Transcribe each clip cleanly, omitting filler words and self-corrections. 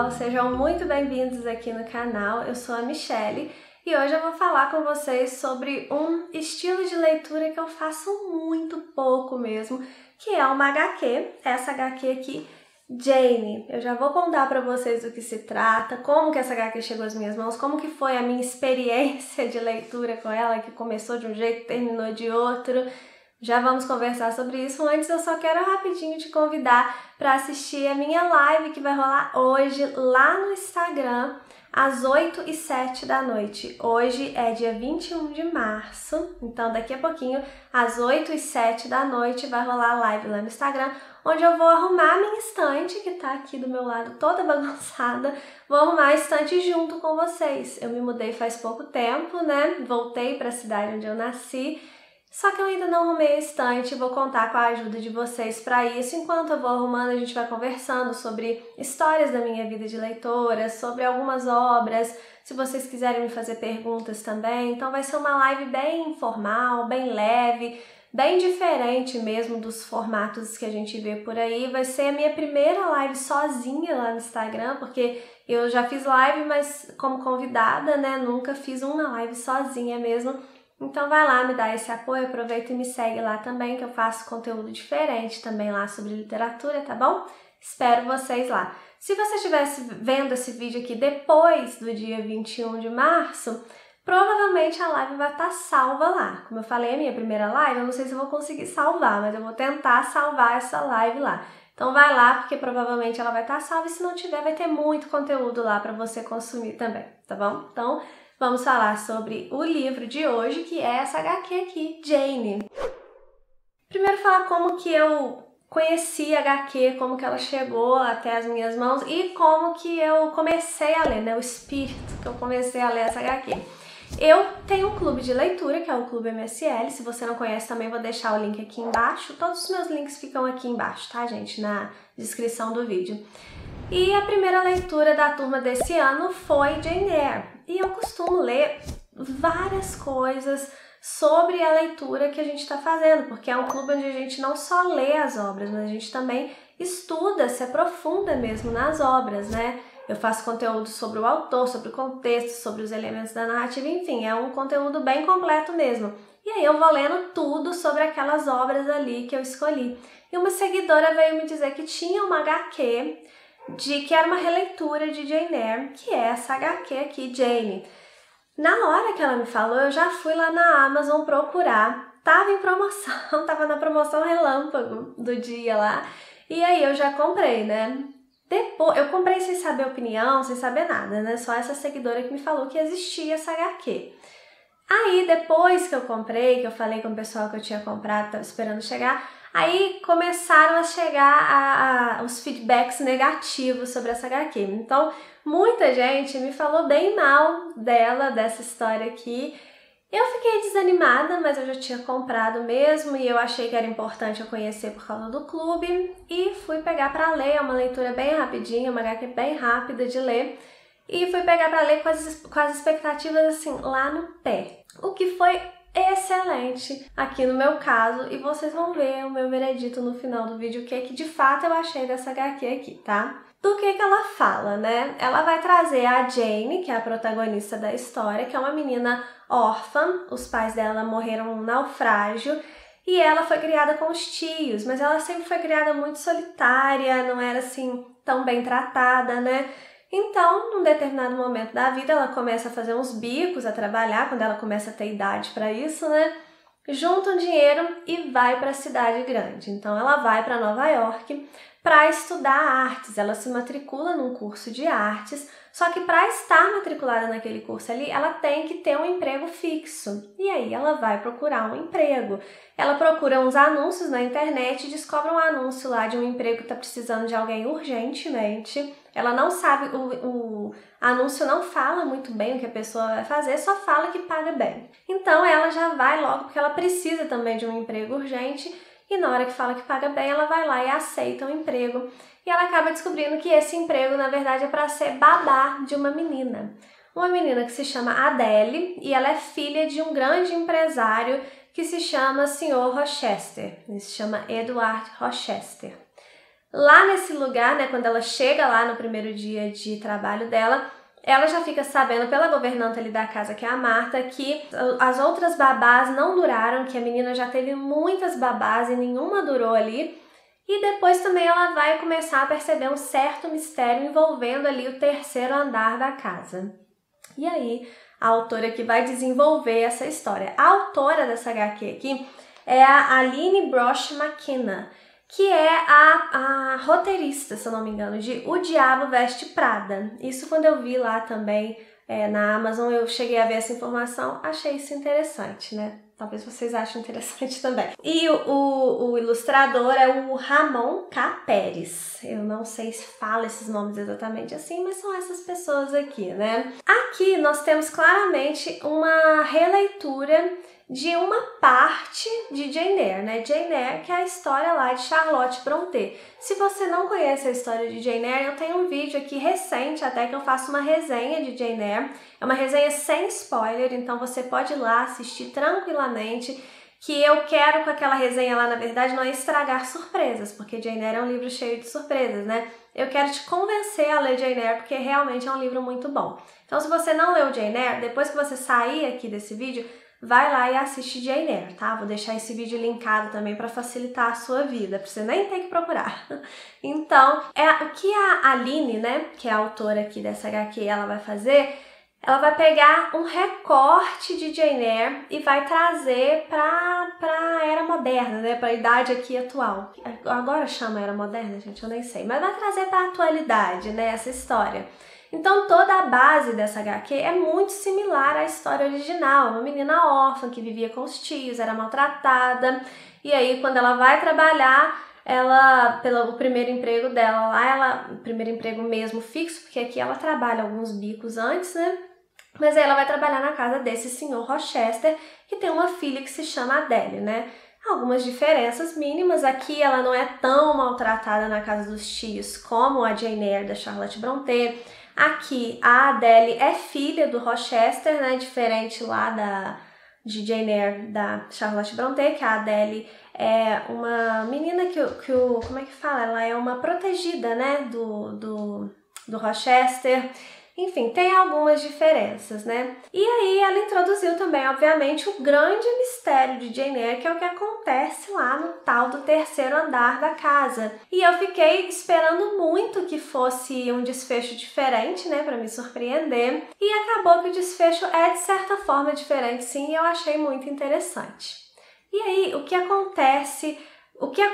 pessoal, sejam muito bem-vindos aqui no canal. Eu sou a Michelle e hoje eu vou falar com vocês sobre um estilo de leitura que eu faço muito pouco mesmo, que é uma HQ, essa HQ aqui, Jane. Eu já vou contar para vocês do que se trata, como que essa HQ chegou às minhas mãos, como que foi a minha experiência de leitura com ela, que começou de um jeito e terminou de outro. Já vamos conversar sobre isso. Antes eu só quero rapidinho te convidar para assistir a minha live que vai rolar hoje lá no Instagram às 8 e 7 da noite. Hoje é dia 21 de março, então daqui a pouquinho às 8 e 7 da noite vai rolar a live lá no Instagram, onde eu vou arrumar a minha estante que tá aqui do meu lado toda bagunçada. Vou arrumar a estante junto com vocês. Eu me mudei faz pouco tempo, né? Voltei para a cidade onde eu nasci. Só que eu ainda não arrumei a estante, vou contar com a ajuda de vocês para isso. Enquanto eu vou arrumando, a gente vai conversando sobre histórias da minha vida de leitora, sobre algumas obras, se vocês quiserem me fazer perguntas também. Então vai ser uma live bem informal, bem leve, bem diferente mesmo dos formatos que a gente vê por aí. Vai ser a minha primeira live sozinha lá no Instagram, porque eu já fiz live, mas como convidada, né? Nunca fiz uma live sozinha mesmo. Então vai lá, me dá esse apoio, aproveita e me segue lá também, que eu faço conteúdo diferente também lá sobre literatura, tá bom? Espero vocês lá. Se você estivesse vendo esse vídeo aqui depois do dia 21 de março, provavelmente a live vai estar salva lá. Como eu falei, a minha primeira live, eu não sei se eu vou conseguir salvar, mas eu vou tentar salvar essa live lá. Então vai lá, porque provavelmente ela vai estar salva, e se não tiver, vai ter muito conteúdo lá para você consumir também, tá bom? Então, vamos falar sobre o livro de hoje, que é essa HQ aqui, Jane. Primeiro falar como que eu conheci a HQ, como que ela chegou até as minhas mãos e como que eu comecei a ler, né? O espírito que eu comecei a ler essa HQ. Eu tenho um clube de leitura, que é o Clube MSL. Se você não conhece também, vou deixar o link aqui embaixo. Todos os meus links ficam aqui embaixo, tá, gente? Na descrição do vídeo. E a primeira leitura da turma desse ano foi Jane Eyre. E eu costumo ler várias coisas sobre a leitura que a gente está fazendo, porque é um clube onde a gente não só lê as obras, mas a gente também estuda, se aprofunda mesmo nas obras, né? Eu faço conteúdo sobre o autor, sobre o contexto, sobre os elementos da narrativa, enfim, é um conteúdo bem completo mesmo. E aí eu vou lendo tudo sobre aquelas obras ali que eu escolhi. E uma seguidora veio me dizer que tinha uma HQ que era uma releitura de Jane Eyre, que é essa HQ aqui, Jane. Na hora que ela me falou, eu já fui lá na Amazon procurar. Tava em promoção, tava na promoção relâmpago do dia lá. E aí eu já comprei, né? Depois, eu comprei sem saber opinião, sem saber nada, né? Só essa seguidora que me falou que existia essa HQ. Aí, depois que eu comprei, que eu falei com o pessoal que eu tinha comprado, tava esperando chegar, aí começaram a chegar os feedbacks negativos sobre essa HQ. Então, muita gente me falou bem mal dela, dessa história aqui. Eu fiquei desanimada, mas eu já tinha comprado mesmo e eu achei que era importante eu conhecer por causa do clube e fui pegar para ler. É uma leitura bem rapidinha, uma HQ bem rápida de ler. E fui pegar para ler com as expectativas assim, lá no pé. O que foi excelente aqui no meu caso, e vocês vão ver o meu veredito no final do vídeo, o que de fato eu achei dessa HQ aqui, tá? Do que ela fala, né? Ela vai trazer a Jane, que é a protagonista da história, que é uma menina órfã, os pais dela morreram num naufrágio, e ela foi criada com os tios, mas ela sempre foi criada muito solitária, não era assim tão bem tratada, né? Então, num determinado momento da vida, ela começa a fazer uns bicos, a trabalhar, quando ela começa a ter idade para isso, né? Junta um dinheiro e vai para a cidade grande. Então, ela vai para Nova York para estudar artes. Ela se matricula num curso de artes, só que para estar matriculada naquele curso ali, ela tem que ter um emprego fixo. E aí ela vai procurar um emprego. Ela procura uns anúncios na internet e descobre um anúncio lá de um emprego que está precisando de alguém urgentemente. Ela não sabe, o anúncio não fala muito bem o que a pessoa vai fazer, só fala que paga bem. Então ela já vai logo, porque ela precisa também de um emprego urgente, e na hora que fala que paga bem, ela vai lá e aceita o emprego. E ela acaba descobrindo que esse emprego, na verdade, é para ser babá de uma menina. Uma menina que se chama Adele, e ela é filha de um grande empresário que se chama Sr. Rochester. Ele se chama Edward Rochester. Lá nesse lugar, né, quando ela chega lá no primeiro dia de trabalho dela, ela já fica sabendo pela governanta ali da casa, que é a Marta, que as outras babás não duraram, que a menina já teve muitas babás e nenhuma durou ali. E depois também ela vai começar a perceber um certo mistério envolvendo ali o terceiro andar da casa. E aí, a autora que vai desenvolver essa história. A autora dessa HQ aqui é a Aline Brosh McKenna, que é a roteirista, se eu não me engano, de O Diabo Veste Prada. Isso quando eu vi lá também na Amazon, eu cheguei a ver essa informação, achei isso interessante, né? Talvez vocês achem interessante também. E o ilustrador é o Ramon K. Pérez. Eu não sei se fala esses nomes exatamente assim, mas são essas pessoas aqui, né? Aqui nós temos claramente uma releitura de uma parte de Jane Eyre, né? Jane Eyre, que é a história lá de Charlotte Brontë. Se você não conhece a história de Jane Eyre, eu tenho um vídeo aqui recente até que eu faço uma resenha de Jane Eyre. É uma resenha sem spoiler, então você pode ir lá assistir tranquilamente, que eu quero com aquela resenha lá, na verdade, não é estragar surpresas, porque Jane Eyre é um livro cheio de surpresas, né? Eu quero te convencer a ler Jane Eyre, porque realmente é um livro muito bom. Então, se você não leu Jane Eyre, depois que você sair aqui desse vídeo, vai lá e assiste Jane Eyre, tá? Vou deixar esse vídeo linkado também para facilitar a sua vida, para você nem ter que procurar. Então, o que a Aline, né, que é a autora aqui dessa HQ, ela vai fazer, ela vai pegar um recorte de Jane Eyre e vai trazer para a era moderna, né, para a idade aqui atual. Agora chama era moderna, gente, eu nem sei, mas vai trazer para a atualidade, né, essa história. Então toda a base dessa HQ é muito similar à história original. Uma menina órfã que vivia com os tios, era maltratada, e aí quando ela vai trabalhar, pelo primeiro emprego dela lá, o primeiro emprego mesmo fixo, porque aqui ela trabalha alguns bicos antes, né? Mas aí ela vai trabalhar na casa desse senhor Rochester, que tem uma filha que se chama Adele, né? Algumas diferenças mínimas. Aqui ela não é tão maltratada na casa dos tios como a Jane Eyre da Charlotte Brontë. Aqui a Adele é filha do Rochester, né? Diferente lá de Jane Eyre da Charlotte Brontë, que a Adele é uma menina como é que fala? Ela é uma protegida, né? Do Rochester. Enfim, tem algumas diferenças, né? E aí ela introduziu também, obviamente, o grande mistério de Jane Eyre, que é o que acontece lá no tal do terceiro andar da casa. E eu fiquei esperando muito que fosse um desfecho diferente, né, para me surpreender. E acabou que o desfecho é, de certa forma, diferente, sim, e eu achei muito interessante. E aí, o que acontece...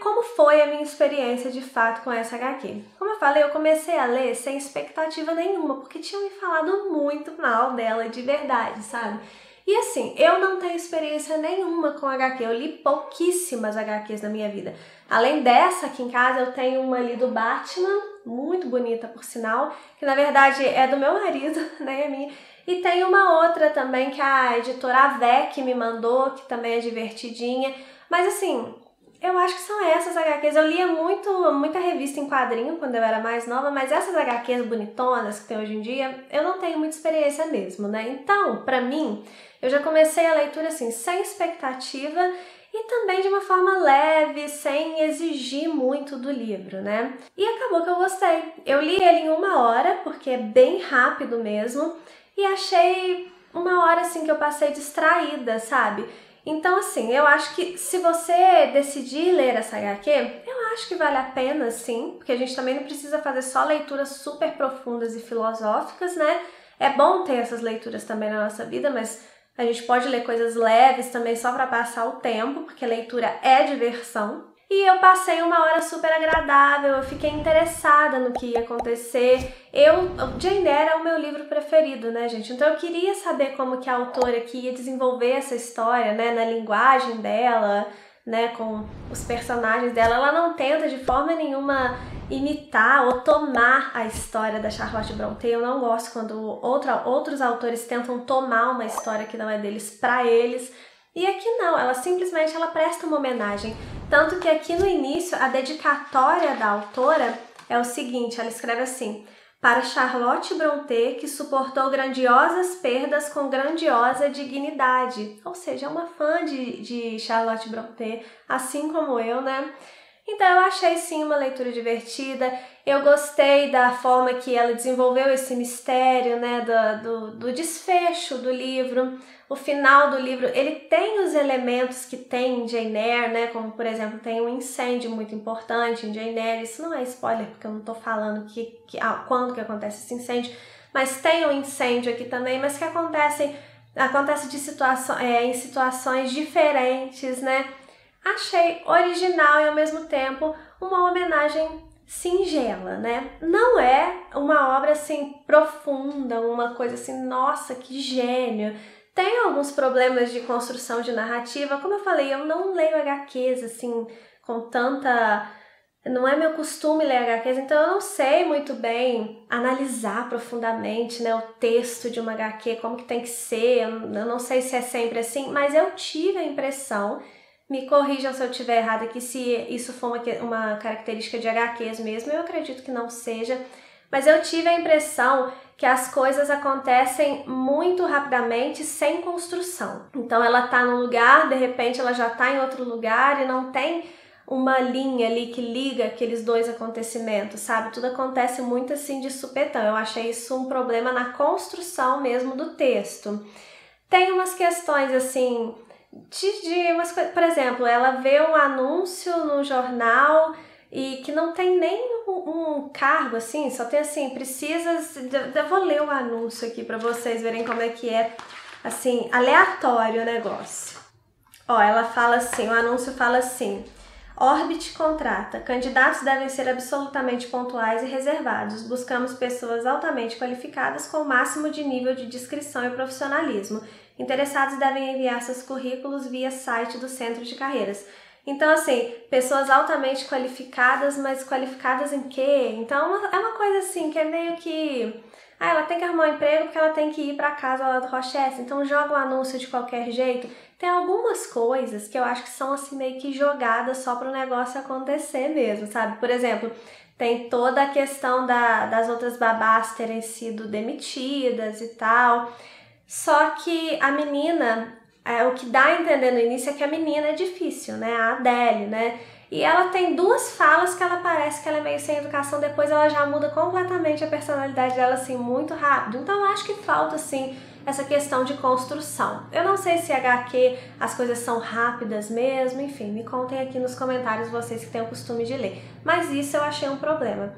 Como foi a minha experiência de fato com essa HQ? Como eu falei, eu comecei a ler sem expectativa nenhuma, porque tinham me falado muito mal dela de verdade, sabe? E assim, eu não tenho experiência nenhuma com HQ, eu li pouquíssimas HQs na minha vida. Além dessa aqui em casa, eu tenho uma ali do Batman, muito bonita por sinal, que na verdade é do meu marido, né, a minha. E tem uma outra também que a editora Avec me mandou, que também é divertidinha, mas assim... Eu acho que são essas HQs. Eu lia muita revista em quadrinho quando eu era mais nova, mas essas HQs bonitonas que tem hoje em dia, eu não tenho muita experiência mesmo, né? Então, pra mim, eu já comecei a leitura assim, sem expectativa e também de uma forma leve, sem exigir muito do livro, né? E acabou que eu gostei. Eu li ele em 1 hora, porque é bem rápido mesmo, e achei 1 hora assim que eu passei distraída, sabe? Então, assim, eu acho que se você decidir ler essa HQ, eu acho que vale a pena, sim, porque a gente também não precisa fazer só leituras super profundas e filosóficas, né? É bom ter essas leituras também na nossa vida, mas a gente pode ler coisas leves também só para passar o tempo, porque leitura é diversão. E eu passei 1 hora super agradável, eu fiquei interessada no que ia acontecer. Jane Eyre é o meu livro preferido, né, gente? Então eu queria saber como que a autora aqui ia desenvolver essa história, né, na linguagem dela, né, com os personagens dela. Ela não tenta de forma nenhuma imitar ou tomar a história da Charlotte Brontë. Eu não gosto quando outros autores tentam tomar uma história que não é deles para eles. E aqui não, ela simplesmente presta uma homenagem. Tanto que aqui no início, a dedicatória da autora é o seguinte, ela escreve assim: para Charlotte Brontë, que suportou grandiosas perdas com grandiosa dignidade. Ou seja, é uma fã de Charlotte Brontë, assim como eu, né? Então eu achei sim uma leitura divertida, eu gostei da forma que ela desenvolveu esse mistério, né, do desfecho do livro. O final do livro, ele tem os elementos que tem em Jane Eyre, né, como por exemplo, tem um incêndio muito importante em Jane Eyre. Isso não é spoiler, porque eu não tô falando quando que acontece esse incêndio, mas tem um incêndio aqui também, mas que acontece em situações diferentes, né. Achei original e ao mesmo tempo uma homenagem singela, né? Não é uma obra assim profunda, uma coisa assim, nossa, que gênio. Tem alguns problemas de construção de narrativa, como eu falei, eu não leio HQs assim com tanta... Não é meu costume ler HQs, então eu não sei muito bem analisar profundamente, né, o texto de uma HQ, como que tem que ser, eu não sei se é sempre assim, mas eu tive a impressão, me corrijam se eu estiver errada aqui, se isso for uma característica de HQs mesmo, eu acredito que não seja, mas eu tive a impressão que as coisas acontecem muito rapidamente, sem construção. Então ela tá num lugar, de repente ela já tá em outro lugar e não tem uma linha ali que liga aqueles dois acontecimentos, sabe? Tudo acontece muito assim de supetão. Eu achei isso um problema na construção mesmo do texto. Tem umas questões assim... por exemplo, ela vê um anúncio no jornal e que não tem nem um cargo assim, só tem assim, eu vou ler o anúncio aqui para vocês verem como é que é, assim, aleatório o negócio. Ó, ela fala assim, o anúncio fala assim: Orbit contrata. Candidatos devem ser absolutamente pontuais e reservados. Buscamos pessoas altamente qualificadas com o máximo de nível de discrição e profissionalismo. Interessados devem enviar seus currículos via site do Centro de Carreiras. Então, assim, pessoas altamente qualificadas, mas qualificadas em quê? Então, é uma coisa assim, que é meio que... ela tem que arrumar um emprego porque ela tem que ir para casa lá do Rochester, então joga o anúncio de qualquer jeito. Tem algumas coisas que eu acho que são assim meio que jogadas só para o negócio acontecer mesmo, sabe? Por exemplo, tem toda a questão das outras babás terem sido demitidas e tal. Só que a menina, o que dá a entender no início é que a menina é difícil, né? A Adele, né? E ela tem duas falas que ela parece que ela é meio sem educação, depois ela já muda completamente a personalidade dela, assim, muito rápido. Então eu acho que falta, assim, essa questão de construção. Eu não sei se HQ as coisas são rápidas mesmo, enfim, me contem aqui nos comentários vocês que têm o costume de ler. Mas isso eu achei um problema.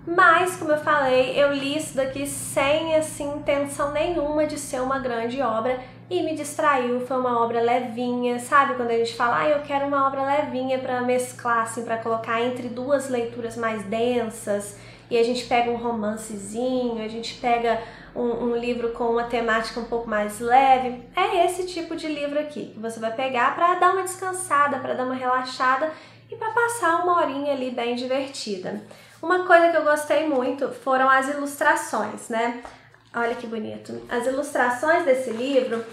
Mas, como eu falei, eu li isso daqui sem, assim, intenção nenhuma de ser uma grande obra e me distraiu, foi uma obra levinha, sabe? Quando a gente fala, eu quero uma obra levinha para mesclar, assim, para colocar entre duas leituras mais densas, e a gente pega um romancezinho, a gente pega um livro com uma temática um pouco mais leve. É esse tipo de livro aqui que você vai pegar para dar uma descansada, para dar uma relaxada e para passar uma horinha ali bem divertida. Uma coisa que eu gostei muito foram as ilustrações, né? Olha que bonito. As ilustrações desse livro,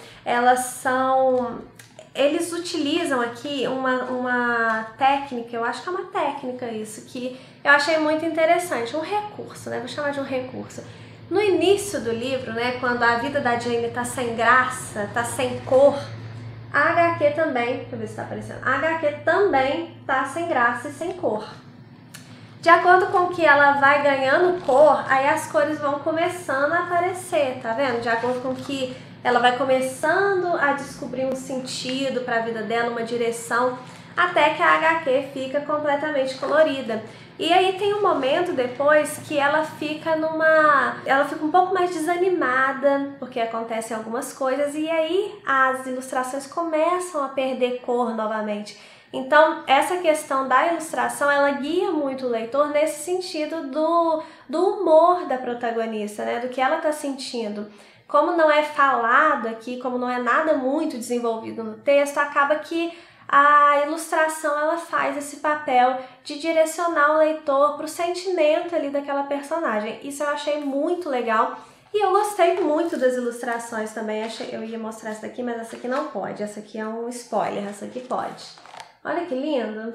eles utilizam aqui uma técnica, eu acho que é uma técnica isso, que eu achei muito interessante, um recurso, né? Vou chamar de um recurso. No início do livro, né, quando a vida da Jane tá sem graça, tá sem cor, a HQ também, deixa eu ver se tá aparecendo, a HQ também tá sem graça e sem cor. De acordo com que ela vai ganhando cor, aí as cores vão começando a aparecer, tá vendo? De acordo com que ela vai começando a descobrir um sentido para a vida dela, uma direção, até que a HQ fica completamente colorida. E aí tem um momento depois que ela fica um pouco mais desanimada, porque acontecem algumas coisas, e aí as ilustrações começam a perder cor novamente. Então, essa questão da ilustração, ela guia muito o leitor nesse sentido do humor da protagonista, né? Do que ela está sentindo. Como não é falado aqui, como não é nada muito desenvolvido no texto, acaba que a ilustração ela faz esse papel de direcionar o leitor para o sentimento ali daquela personagem. Isso eu achei muito legal. E eu gostei muito das ilustrações também. Eu ia mostrar essa daqui, mas essa aqui não pode. Essa aqui é um spoiler, essa aqui pode. Olha que lindo!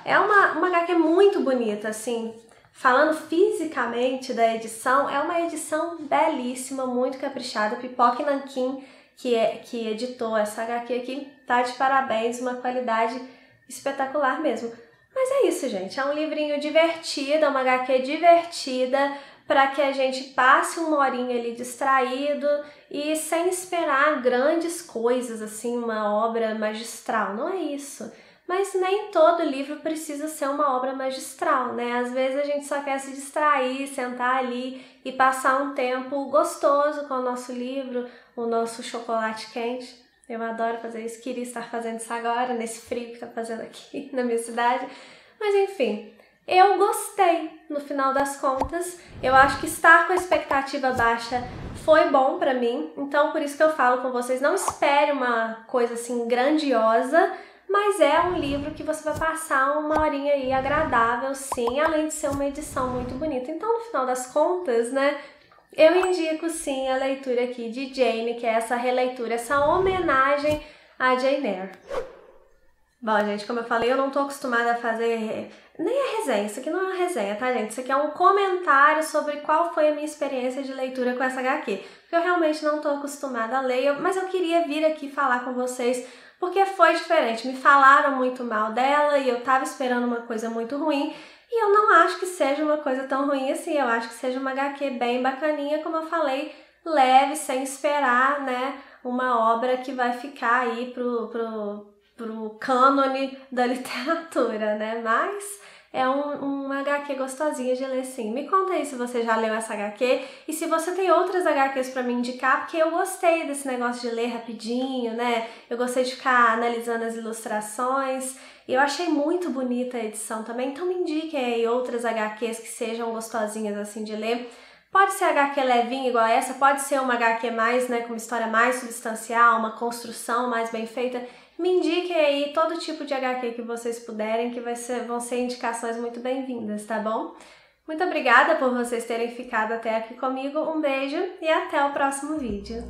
É uma HQ muito bonita, assim, falando fisicamente da edição, é uma edição belíssima, muito caprichada. Pipoca Nankin, que editou essa HQ aqui, tá de parabéns, uma qualidade espetacular mesmo. Mas é isso, gente. É um livrinho divertido, é uma HQ divertida, para que a gente passe uma horinha ali distraído e sem esperar grandes coisas, assim, uma obra magistral. Não é isso. Mas nem todo livro precisa ser uma obra magistral, né? Às vezes a gente só quer se distrair, sentar ali e passar um tempo gostoso com o nosso livro, o nosso chocolate quente. Eu adoro fazer isso, queria estar fazendo isso agora, nesse frio que tá fazendo aqui na minha cidade. Mas enfim, eu gostei no final das contas. Eu acho que estar com a expectativa baixa foi bom pra mim. Então por isso que eu falo com vocês, não espere uma coisa assim grandiosa, mas é um livro que você vai passar uma horinha aí agradável, sim, além de ser uma edição muito bonita. Então, no final das contas, né, eu indico sim a leitura aqui de Jane, que é essa releitura, essa homenagem a Jane Eyre. Bom, gente, como eu falei, eu não tô acostumada a fazer nem a resenha. Isso aqui não é uma resenha, tá, gente? Isso aqui é um comentário sobre qual foi a minha experiência de leitura com essa HQ. Porque eu realmente não tô acostumada a ler, mas eu queria vir aqui falar com vocês porque foi diferente. Me falaram muito mal dela e eu tava esperando uma coisa muito ruim. E eu não acho que seja uma coisa tão ruim assim. Eu acho que seja uma HQ bem bacaninha, como eu falei, leve, sem esperar, né, uma obra que vai ficar aí pro cânone da literatura, né? Mas é um HQ gostosinho de ler, sim. Me conta aí se você já leu essa HQ e se você tem outras HQs pra me indicar, porque eu gostei desse negócio de ler rapidinho, né? Eu gostei de ficar analisando as ilustrações e eu achei muito bonita a edição também, então me indiquem aí outras HQs que sejam gostosinhas assim de ler. Pode ser HQ levinha igual essa, pode ser uma HQ mais, né, com uma história mais substancial, uma construção mais bem feita. Me indiquem aí todo tipo de HQ que vocês puderem, que vão ser indicações muito bem-vindas, tá bom? Muito obrigada por vocês terem ficado até aqui comigo, um beijo e até o próximo vídeo.